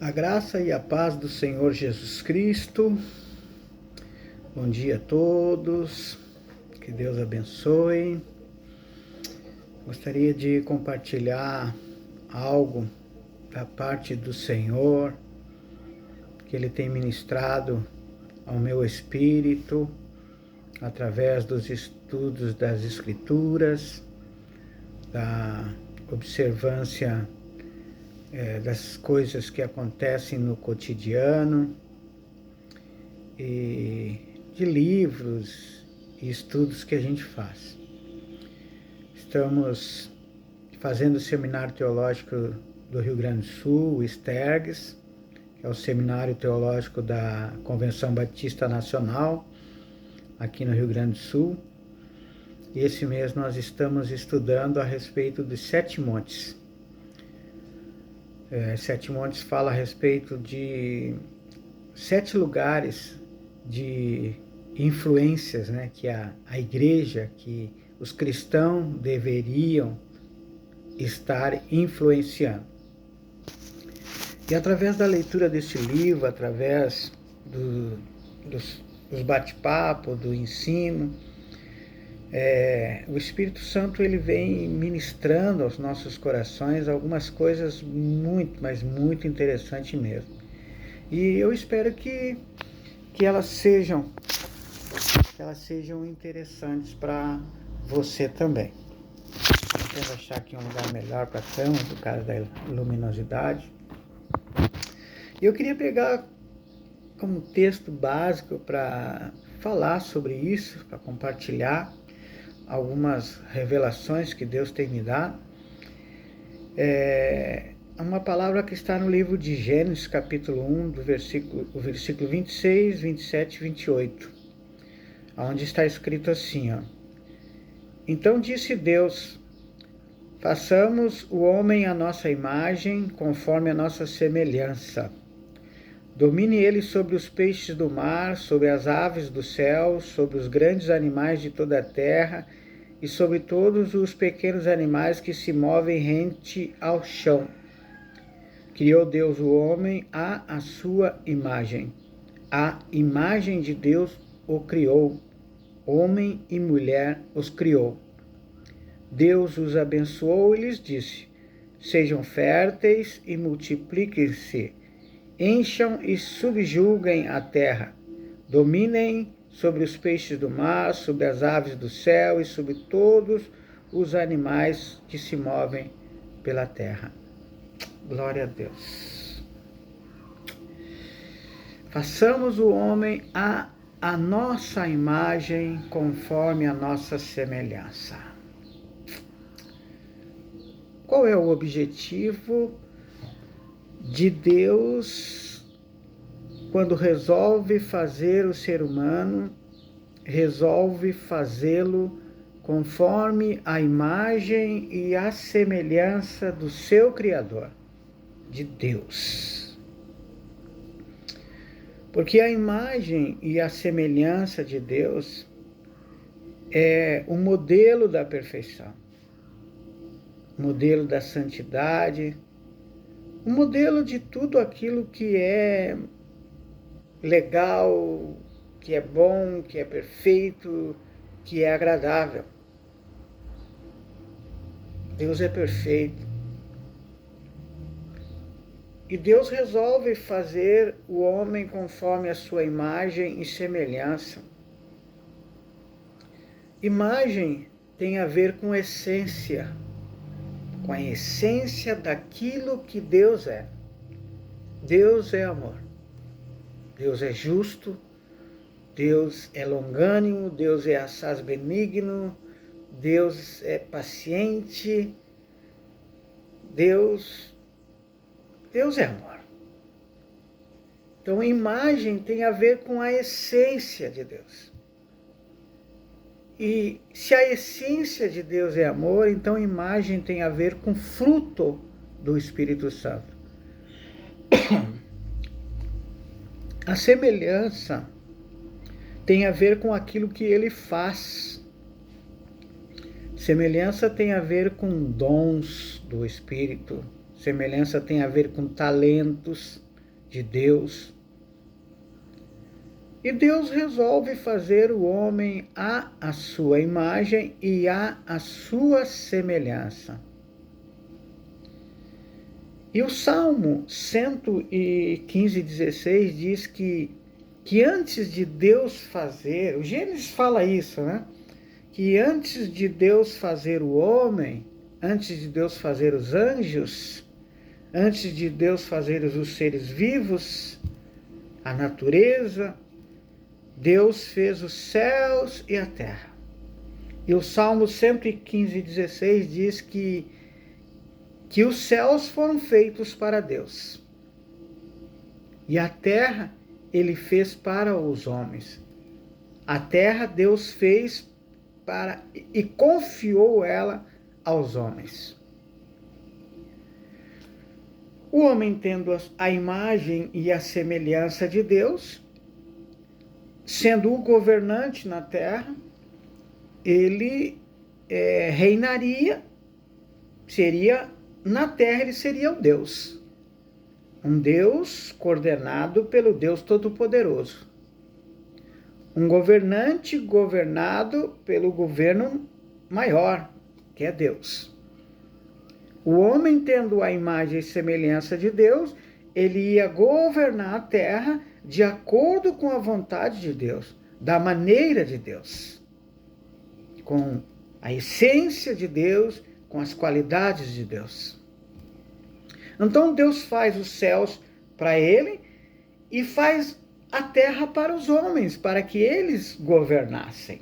A graça e a paz do Senhor Jesus Cristo. Bom dia a todos. Que Deus abençoe. Gostaria de compartilhar algo da parte do Senhor que Ele tem ministrado ao meu espírito através dos estudos das Escrituras, da observância das coisas que acontecem no cotidiano e de livros e estudos que a gente faz. Estamos fazendo o Seminário Teológico do Rio Grande do Sul, o STERGS, que é o Seminário Teológico da Convenção Batista Nacional, aqui no Rio Grande do Sul. E esse mês nós estamos estudando a respeito dos 7 montes. 7 montes fala a respeito de 7 lugares de influências, né, que a igreja, que os cristãos deveriam estar influenciando. E através da leitura desse livro, através dos bate-papo, do ensino, o Espírito Santo ele vem ministrando aos nossos corações algumas coisas muito, mas muito interessantes mesmo. E eu espero que elas sejam interessantes para você também. Vou achar aqui um lugar melhor para a cama, por causa da luminosidade. E eu queria pegar como texto básico para falar sobre isso, para compartilhar algumas revelações que Deus tem me dado. Uma palavra que está no livro de Gênesis, capítulo 1, do versículo 26, 27 e 28, onde está escrito assim, ó. Então disse Deus: façamos o homem à nossa imagem, conforme a nossa semelhança. Domine ele sobre os peixes do mar, sobre as aves do céu, sobre os grandes animais de toda a terra e sobre todos os pequenos animais que se movem rente ao chão. Criou Deus o homem à sua imagem. A imagem de Deus o criou. Homem e mulher os criou. Deus os abençoou e lhes disse: sejam férteis e multipliquem-se. Encham e subjuguem a terra. Dominem sobre os peixes do mar, sobre as aves do céu e sobre todos os animais que se movem pela terra. Glória a Deus. Façamos o homem à nossa imagem, conforme a nossa semelhança. Qual é o objetivo de Deus quando resolve fazer o ser humano? Resolve fazê-lo conforme a imagem e a semelhança do seu Criador, de Deus. Porque a imagem e a semelhança de Deus é o modelo da perfeição, o modelo da santidade, o modelo de tudo aquilo que é legal, que é bom, que é perfeito, que é agradável. Deus é perfeito. E Deus resolve fazer o homem conforme a sua imagem e semelhança. Imagem tem a ver com essência, com a essência daquilo que Deus é. Deus é amor. Deus é justo. Deus é longânimo. Deus é assaz benigno. Deus é paciente. Deus é amor. Então, a imagem tem a ver com a essência de Deus. E se a essência de Deus é amor, então a imagem tem a ver com fruto do Espírito Santo. A semelhança tem a ver com aquilo que ele faz. Semelhança tem a ver com dons do Espírito. Semelhança tem a ver com talentos. de Deus. E Deus resolve fazer o homem à sua imagem e à sua semelhança. E o Salmo 115:16 diz que antes de Deus fazer, o Gênesis fala isso, né? Que antes de Deus fazer o homem, antes de Deus fazer os anjos, antes de Deus fazer os seres vivos, a natureza, Deus fez os céus e a terra. E o Salmo 115:16 diz que os céus foram feitos para Deus. E a terra ele fez para os homens. A terra Deus fez para e confiou ela aos homens. O homem, tendo a imagem e a semelhança de Deus, sendo o governante na terra, ele reinaria, na terra ele seria o Deus. Um Deus coordenado pelo Deus Todo-Poderoso. Um governante governado pelo governo maior, que é Deus. O homem, tendo a imagem e semelhança de Deus, ele ia governar a terra de acordo com a vontade de Deus, da maneira de Deus, com a essência de Deus, com as qualidades de Deus. Então Deus faz os céus para ele e faz a terra para os homens, para que eles governassem.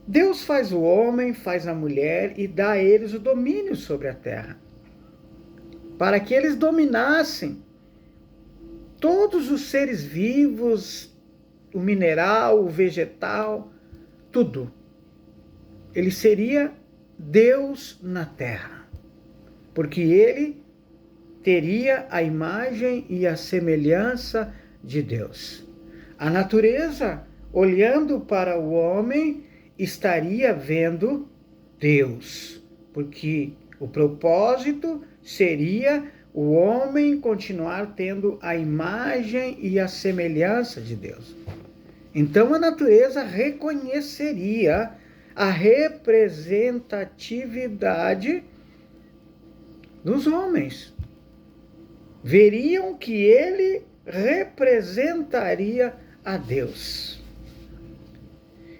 Deus faz o homem, faz a mulher e dá a eles o domínio sobre a terra, para que eles dominassem todos os seres vivos, o mineral, o vegetal, tudo. Ele seria Deus na terra, porque ele teria a imagem e a semelhança de Deus. A natureza, olhando para o homem, estaria vendo Deus, porque o propósito seria o homem continuar tendo a imagem e a semelhança de Deus. Então a natureza reconheceria a representatividade dos homens. Veriam que ele representaria a Deus.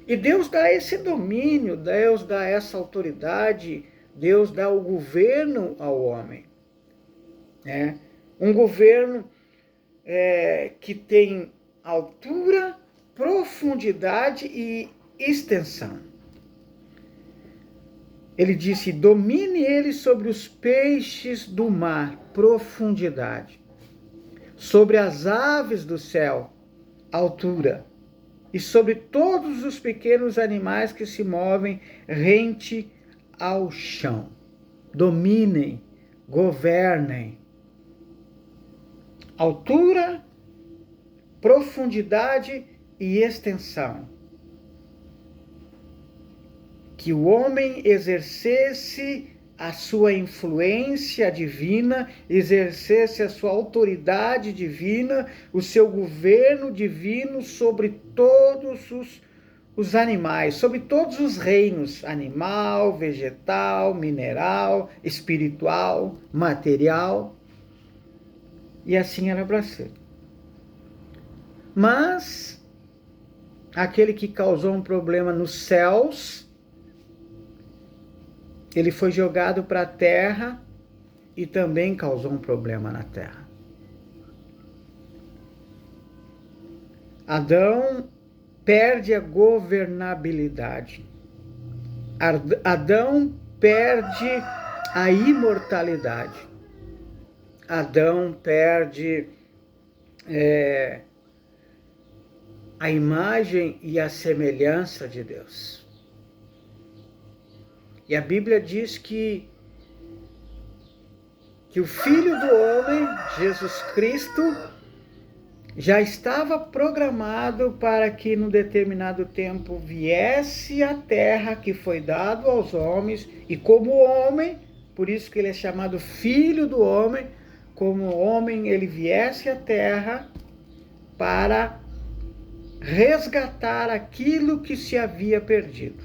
E Deus dá esse domínio, Deus dá essa autoridade, Deus dá o governo ao homem. Um governo que tem altura, profundidade e extensão. Ele disse: domine ele sobre os peixes do mar, profundidade, sobre as aves do céu, altura, e sobre todos os pequenos animais que se movem rente ao chão. Dominem, governem. Altura, profundidade e extensão. Que o homem exercesse a sua influência divina, exercesse a sua autoridade divina, o seu governo divino sobre todos os animais, sobre todos os reinos, animal, vegetal, mineral, espiritual, material. E assim era para ser. Mas aquele que causou um problema nos céus, ele foi jogado para a terra e também causou um problema na terra. Adão perde a governabilidade. Adão perde a imortalidade. Adão perde a imagem e a semelhança de Deus. E a Bíblia diz que o Filho do Homem, Jesus Cristo, já estava programado para que num determinado tempo viesse à terra, que foi dado aos homens, e como homem, por isso que ele é chamado Filho do Homem, como o homem ele viesse à terra para resgatar aquilo que se havia perdido.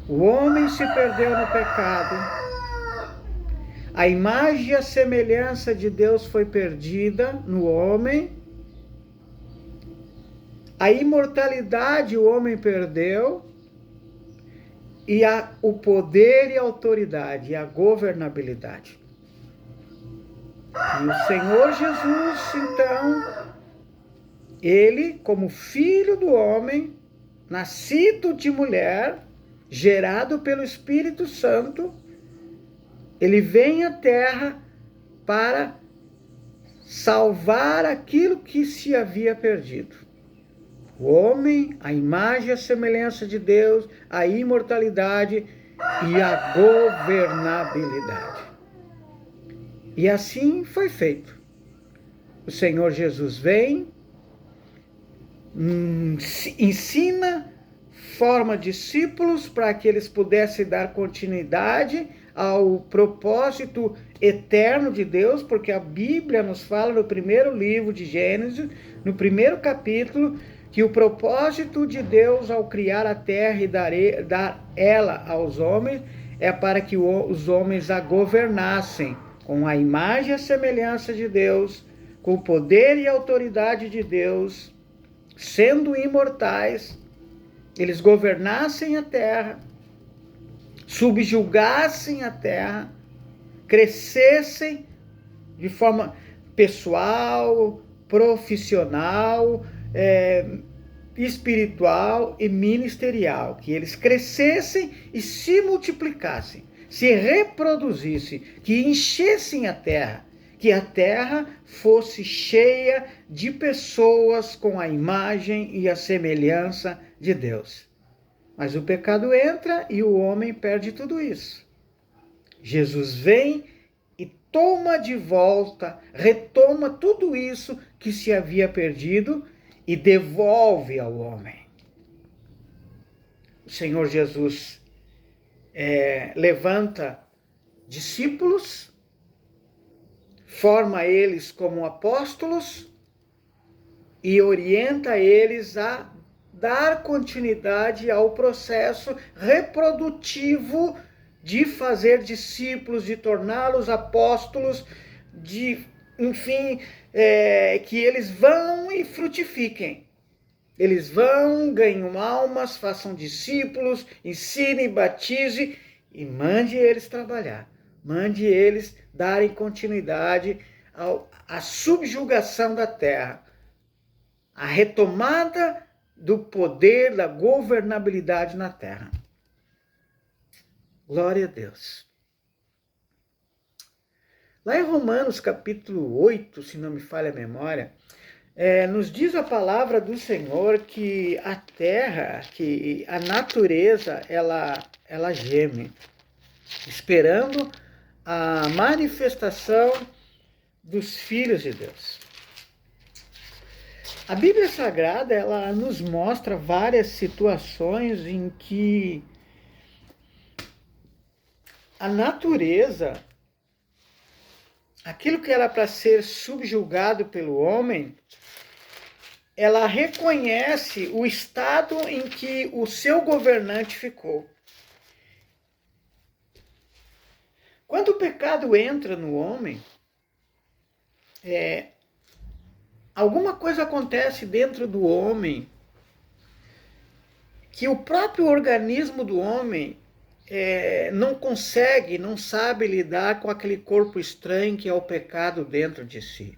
O homem se perdeu no pecado. A imagem e a semelhança de Deus foi perdida no homem. A imortalidade o homem perdeu. E o poder e a autoridade, e a governabilidade. E o Senhor Jesus, então, ele, como filho do homem, nascido de mulher, gerado pelo Espírito Santo, ele vem à terra para salvar aquilo que se havia perdido. O homem, a imagem e a semelhança de Deus, a imortalidade e a governabilidade. E assim foi feito. O Senhor Jesus vem, ensina, forma discípulos para que eles pudessem dar continuidade ao propósito eterno de Deus, porque a Bíblia nos fala no primeiro livro de Gênesis, no primeiro capítulo, que o propósito de Deus ao criar a terra e dar ela aos homens é para que os homens a governassem com a imagem e a semelhança de Deus, com o poder e a autoridade de Deus, sendo imortais, eles governassem a terra, subjugassem a terra, crescessem de forma pessoal, profissional, espiritual e ministerial, que eles crescessem e se multiplicassem, se reproduzissem, que enchessem a terra, que a terra fosse cheia de pessoas com a imagem e a semelhança de Deus. Mas o pecado entra e o homem perde tudo isso. Jesus vem e toma de volta, retoma tudo isso que se havia perdido e devolve ao homem. O Senhor Jesus levanta discípulos, forma eles como apóstolos e orienta eles a dar continuidade ao processo reprodutivo de fazer discípulos, de torná-los apóstolos, enfim, que eles vão e frutifiquem. Eles vão, ganham almas, façam discípulos, ensinem, batizem e mande eles trabalhar. Mande eles darem continuidade à subjugação da terra, à retomada do poder, da governabilidade na terra. Glória a Deus. Lá em Romanos capítulo 8, se não me falha a memória, nos diz a palavra do Senhor que a terra, que a natureza, ela geme, esperando a manifestação dos filhos de Deus. A Bíblia Sagrada, ela nos mostra várias situações em que a natureza, aquilo que era para ser subjugado pelo homem, ela reconhece o estado em que o seu governante ficou. Quando o pecado entra no homem, alguma coisa acontece dentro do homem que o próprio organismo do homem não consegue, não sabe lidar com aquele corpo estranho que é o pecado dentro de si.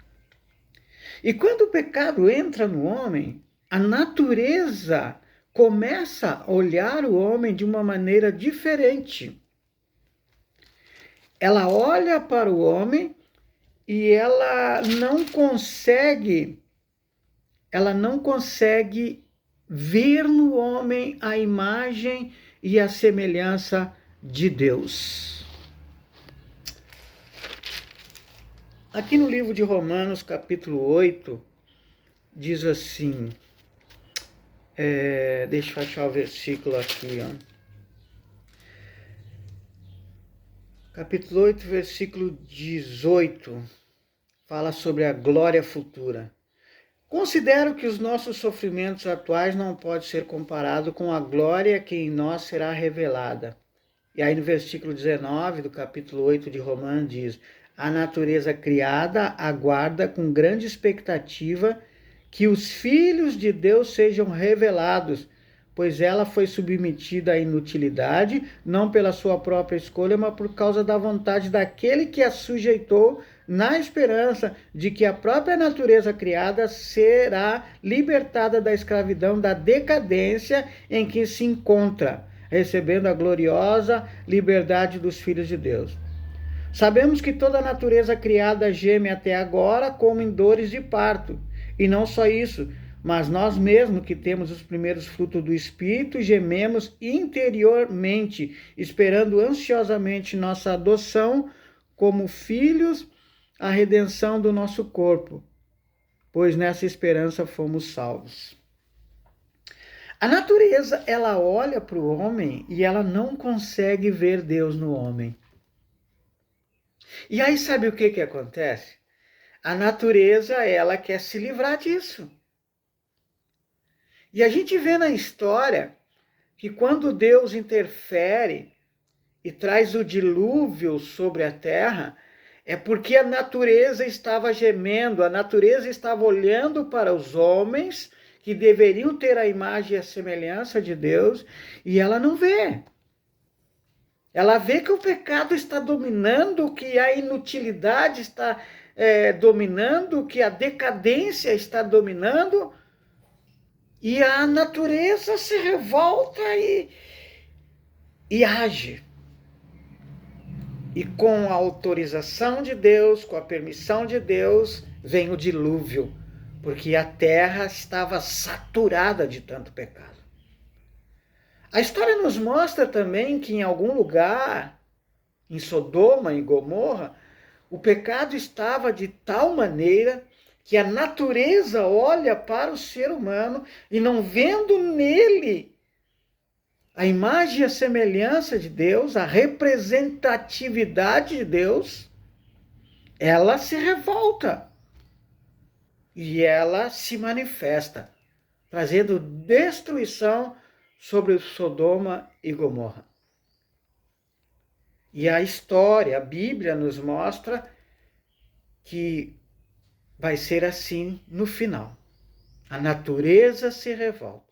E quando o pecado entra no homem, a natureza começa a olhar o homem de uma maneira diferente. Ela olha para o homem e ela não consegue ver no homem a imagem e a semelhança de Deus. Aqui no livro de Romanos, capítulo 8, diz assim, deixa eu achar o versículo aqui, ó. Capítulo 8, versículo 18. fala sobre a glória futura. Considero que os nossos sofrimentos atuais não podem ser comparados com a glória que em nós será revelada. E aí no versículo 19 do capítulo 8 de Romanos diz: a natureza criada aguarda com grande expectativa que os filhos de Deus sejam revelados, pois ela foi submetida à inutilidade, não pela sua própria escolha, mas por causa da vontade daquele que a sujeitou, na esperança de que a própria natureza criada será libertada da escravidão, da decadência em que se encontra, recebendo a gloriosa liberdade dos filhos de Deus. Sabemos que toda a natureza criada geme até agora como em dores de parto. E não só isso, mas nós mesmos que temos os primeiros frutos do Espírito, gememos interiormente, esperando ansiosamente nossa adoção como filhos, a redenção do nosso corpo, pois nessa esperança fomos salvos. A natureza, ela olha para o homem e ela não consegue ver Deus no homem. E aí sabe o que acontece? A natureza, ela quer se livrar disso. E a gente vê na história que quando Deus interfere e traz o dilúvio sobre a terra, é porque a natureza estava gemendo, a natureza estava olhando para os homens que deveriam ter a imagem e a semelhança de Deus, e ela não vê. Ela vê que o pecado está dominando, que a inutilidade está dominando, que a decadência está dominando, e a natureza se revolta e age. E com a autorização de Deus, com a permissão de Deus, vem o dilúvio, porque a terra estava saturada de tanto pecado. A história nos mostra também que em algum lugar, em Sodoma e Gomorra, o pecado estava de tal maneira que a natureza olha para o ser humano e não vendo nele a imagem e a semelhança de Deus, a representatividade de Deus, ela se revolta e ela se manifesta, trazendo destruição sobre Sodoma e Gomorra. E a história, a Bíblia nos mostra que vai ser assim no final. A natureza se revolta.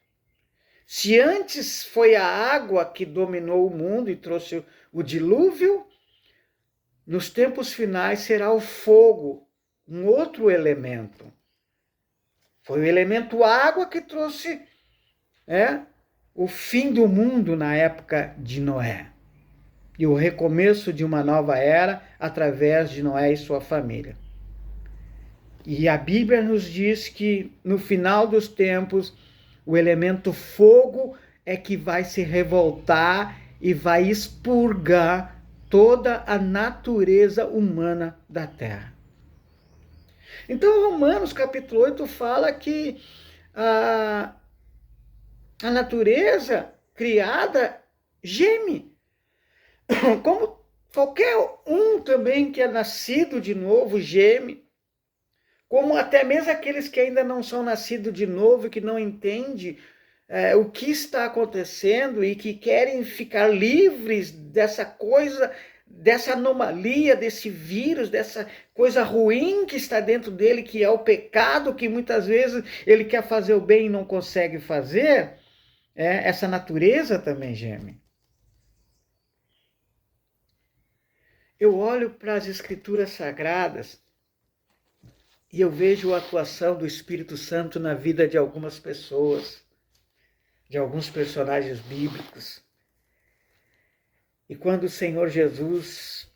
Se antes foi a água que dominou o mundo e trouxe o dilúvio, nos tempos finais será o fogo, um outro elemento. Foi o elemento água que trouxe o fim do mundo na época de Noé. E o recomeço de uma nova era através de Noé e sua família. E a Bíblia nos diz que no final dos tempos, o elemento fogo é que vai se revoltar e vai expurgar toda a natureza humana da terra. Então, Romanos capítulo 8 fala que a natureza criada geme. Como qualquer um também que é nascido de novo geme. Como até mesmo aqueles que ainda não são nascidos de novo, que não entendem o que está acontecendo e que querem ficar livres dessa coisa, dessa anomalia, desse vírus, dessa coisa ruim que está dentro dele, que é o pecado, que muitas vezes ele quer fazer o bem e não consegue fazer, essa natureza também geme. Eu olho para as Escrituras Sagradas e eu vejo a atuação do Espírito Santo na vida de algumas pessoas, de alguns personagens bíblicos. E quando o Senhor Jesus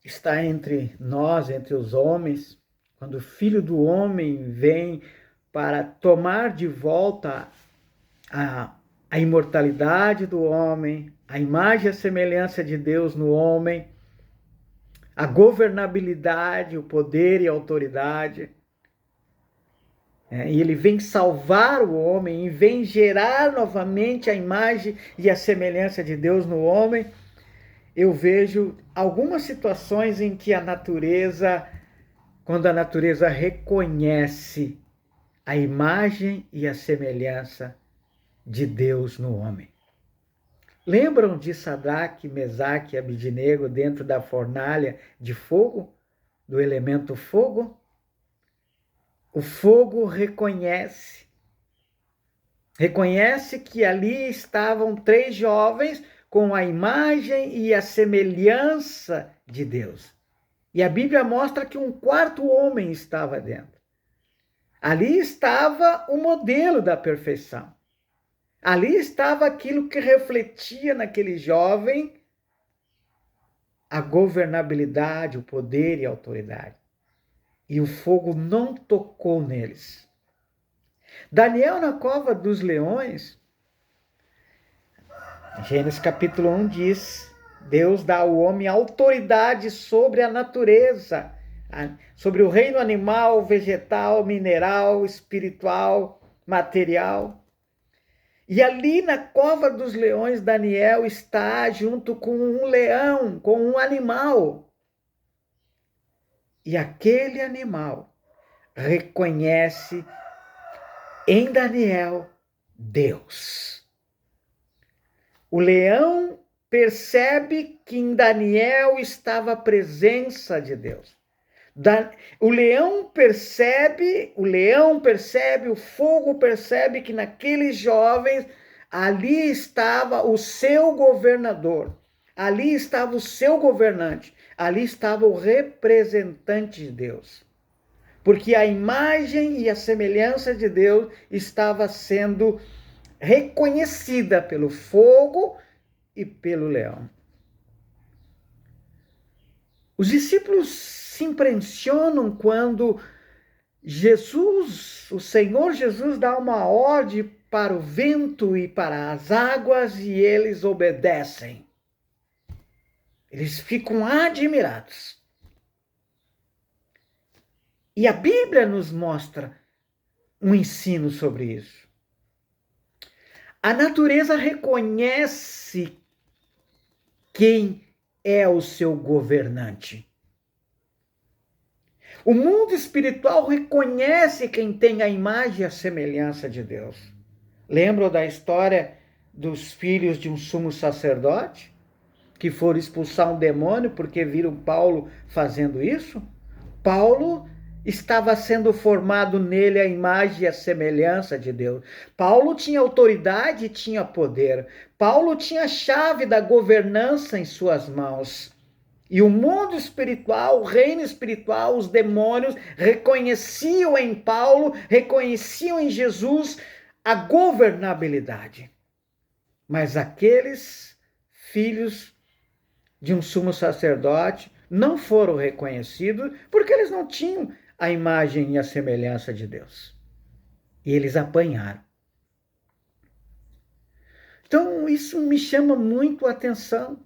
está entre nós, entre os homens, quando o Filho do Homem vem para tomar de volta a imortalidade do homem, a imagem e a semelhança de Deus no homem, a governabilidade, o poder e a autoridade. E ele vem salvar o homem e vem gerar novamente a imagem e a semelhança de Deus no homem. Eu vejo algumas situações em que a natureza quando a natureza reconhece a imagem e a semelhança de Deus no homem. Lembram de Sadraque, Mesaque e Abidnego dentro da fornalha de fogo, do elemento fogo? O fogo reconhece que ali estavam 3 jovens com a imagem e a semelhança de Deus. E a Bíblia mostra que um 4º homem estava dentro. Ali estava o modelo da perfeição. Ali estava aquilo que refletia naquele jovem a governabilidade, o poder e a autoridade. E o fogo não tocou neles. Daniel, na cova dos leões, Gênesis capítulo 1 diz: Deus dá ao homem autoridade sobre a natureza, sobre o reino animal, vegetal, mineral, espiritual, material. E ali na cova dos leões, Daniel está junto com um leão, com um animal. E aquele animal reconhece em Daniel Deus. O leão percebe que em Daniel estava a presença de Deus. O leão percebe, o fogo percebe que naqueles jovens ali estava o seu governador, ali estava o seu governante, ali estava o representante de Deus. Porque a imagem e a semelhança de Deus estava sendo reconhecida pelo fogo e pelo leão. Os discípulos se impressionam quando Jesus, o Senhor Jesus, dá uma ordem para o vento e para as águas e eles obedecem. Eles ficam admirados. E a Bíblia nos mostra um ensino sobre isso. A natureza reconhece quem é o seu governante. O mundo espiritual reconhece quem tem a imagem e a semelhança de Deus. Lembram da história dos filhos de um sumo sacerdote que foram expulsar um demônio porque viram Paulo fazendo isso? Paulo estava sendo formado nele a imagem e a semelhança de Deus. Paulo tinha autoridade e tinha poder. Paulo tinha a chave da governança em suas mãos. E o mundo espiritual, o reino espiritual, os demônios reconheciam em Paulo, reconheciam em Jesus a governabilidade. Mas aqueles filhos de um sumo sacerdote não foram reconhecidos porque eles não tinham a imagem e a semelhança de Deus. E eles apanharam. Então, isso me chama muito a atenção.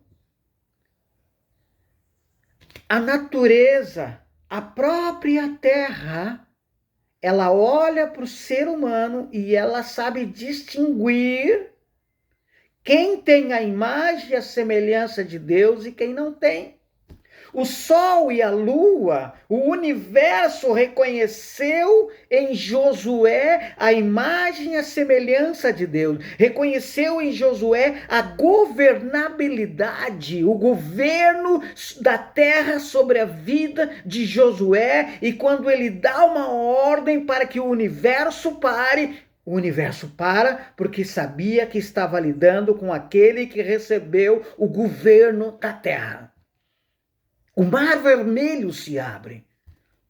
A natureza, a própria terra, ela olha para o ser humano e ela sabe distinguir quem tem a imagem e a semelhança de Deus e quem não tem. O sol e a lua, o universo reconheceu em Josué a imagem e a semelhança de Deus. Reconheceu em Josué a governabilidade, o governo da terra sobre a vida de Josué. E quando ele dá uma ordem para que o universo pare, o universo para porque sabia que estava lidando com aquele que recebeu o governo da terra. O mar vermelho se abre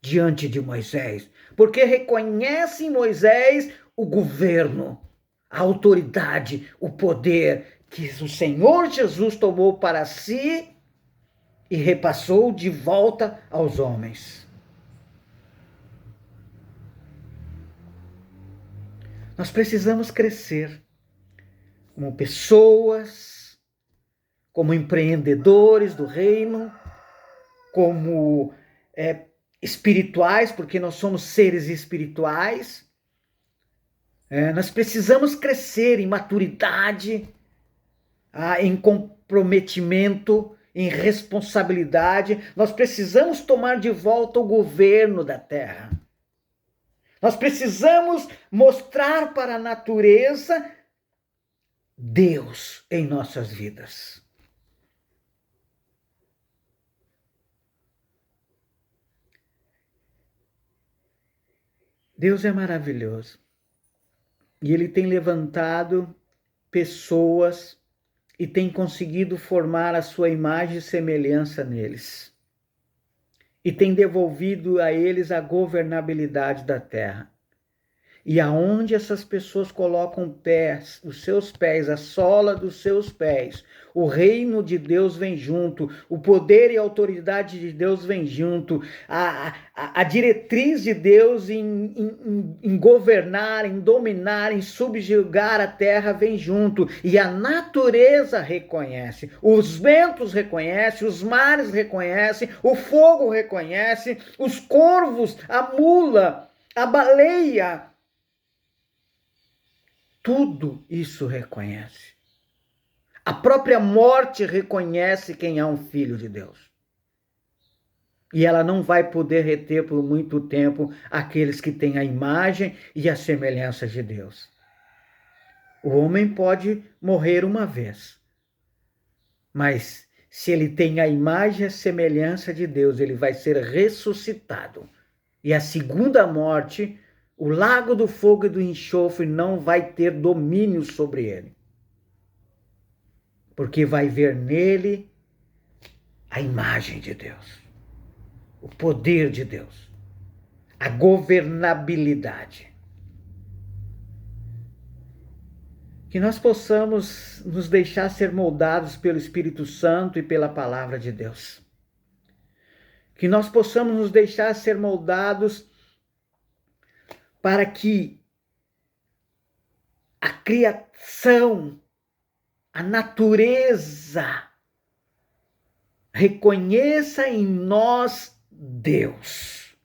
diante de Moisés, porque reconhece em Moisés o governo, a autoridade, o poder que o Senhor Jesus tomou para si e repassou de volta aos homens. Nós precisamos crescer como pessoas, como empreendedores do reino, como espirituais, porque nós somos seres espirituais. Nós precisamos crescer em maturidade, em comprometimento em responsabilidade. Nós precisamos tomar de volta o governo da terra. Nós precisamos mostrar para a natureza Deus em nossas vidas. Deus é maravilhoso. E Ele tem levantado pessoas e tem conseguido formar a sua imagem e semelhança neles. E tem devolvido a eles a governabilidade da terra. E aonde essas pessoas colocam pés, os seus pés, a sola dos seus pés, o reino de Deus vem junto, o poder e a autoridade de Deus vem junto, a diretriz de Deus em governar, em dominar, em subjugar a terra vem junto, e a natureza reconhece, os ventos reconhecem, os mares reconhecem, o fogo reconhece, os corvos, a mula, a baleia, tudo isso reconhece. A própria morte reconhece quem é um filho de Deus. E ela não vai poder reter por muito tempo aqueles que têm a imagem e a semelhança de Deus. O homem pode morrer uma vez, mas se ele tem a imagem e a semelhança de Deus, ele vai ser ressuscitado. E a segunda morte, o lago do fogo e do enxofre não vai ter domínio sobre ele. Porque vai ver nele a imagem de Deus, o poder de Deus, a governabilidade. Que nós possamos nos deixar ser moldados pelo Espírito Santo e pela palavra de Deus. Que nós possamos nos deixar ser moldados para que a criação, a natureza, reconheça em nós Deus.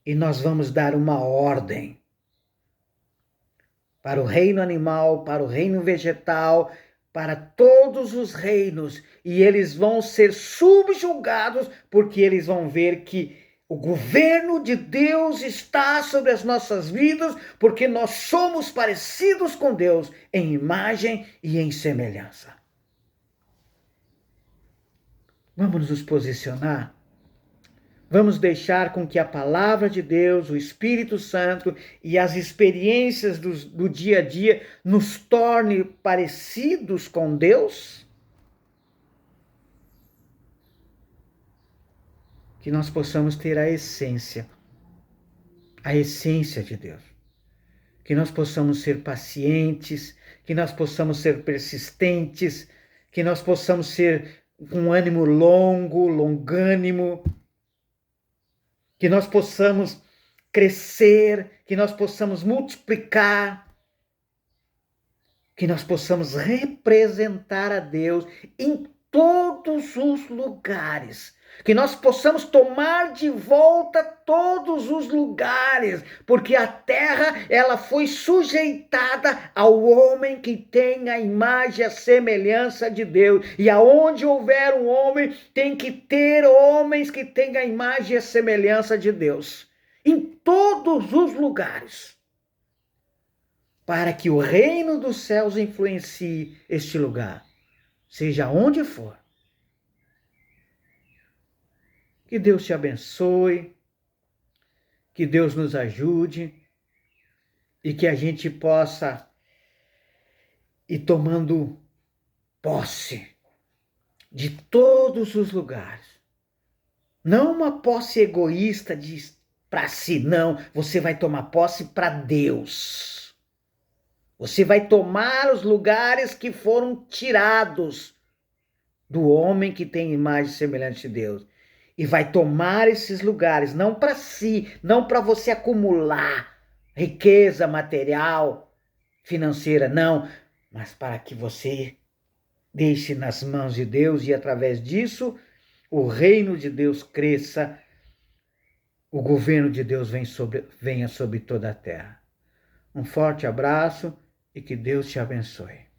E nós vamos dar uma ordem para o reino animal, para o reino vegetal, para todos os reinos. E eles vão ser subjugados, porque eles vão ver que o governo de Deus está sobre as nossas vidas, porque nós somos parecidos com Deus em imagem e em semelhança. Vamos nos posicionar? Vamos deixar com que a palavra de Deus, o Espírito Santo e as experiências do dia a dia nos torne parecidos com Deus? Que nós possamos ter a essência de Deus. Que nós possamos ser pacientes, que nós possamos ser persistentes, que nós possamos ser com ânimo longânimo, que nós possamos crescer, que nós possamos multiplicar, que nós possamos representar a Deus em todos os lugares, que nós possamos tomar de volta todos os lugares, porque a terra, ela foi sujeitada ao homem que tem a imagem e a semelhança de Deus, e aonde houver um homem, tem que ter homens que têm a imagem e a semelhança de Deus, em todos os lugares, para que o reino dos céus influencie este lugar, seja onde for. Que Deus te abençoe, que Deus nos ajude e que a gente possa ir tomando posse de todos os lugares. Não uma posse egoísta para si, não. Você vai tomar posse para Deus. Você vai tomar os lugares que foram tirados do homem que tem imagem semelhante de Deus. E vai tomar esses lugares, não para si, não para você acumular riqueza material, financeira, não, mas para que você deixe nas mãos de Deus e através disso o reino de Deus cresça, o governo de Deus venha sobre toda a terra. Um forte abraço e que Deus te abençoe.